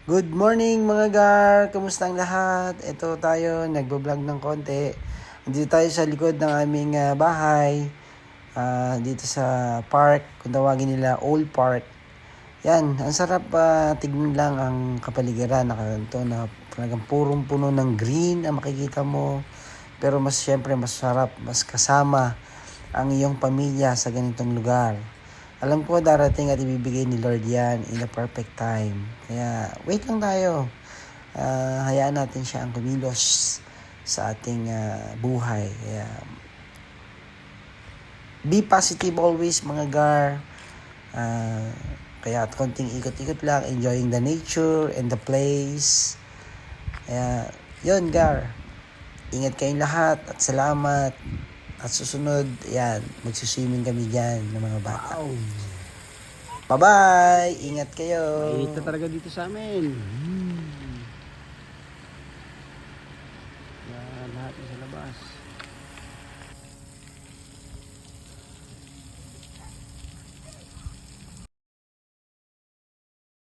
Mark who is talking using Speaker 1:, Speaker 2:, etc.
Speaker 1: Good morning mga gar! Kamusta ang lahat? Ito tayo, nagbo-vlog ng konti. Dito tayo sa likod ng aming bahay. Dito sa park, kung tawagin nila Old Park. Yan, ang sarap tignan lang ang kapaligiran. Nakaganto na talagang purong puno ng green ang makikita mo. Pero mas syempre, mas sarap, mas kasama ang iyong pamilya sa ganitong lugar. Alam ko darating at ibibigay ni Lord yan in the perfect time. Kaya wait lang tayo. Hayaan natin siya ang kumilos sa ating buhay. Kaya be positive always mga gar. Kaya at konting ikot-ikot lang, enjoying the nature and the place. Kaya yun gar. Ingat kayong lahat at salamat. At susunod, yan, magsiswimming kami dyan ng mga bata.
Speaker 2: Wow!
Speaker 1: Bye-bye! Ingat kayo!
Speaker 2: Mainit na talaga dito sa amin. Yan, lahat sa labas.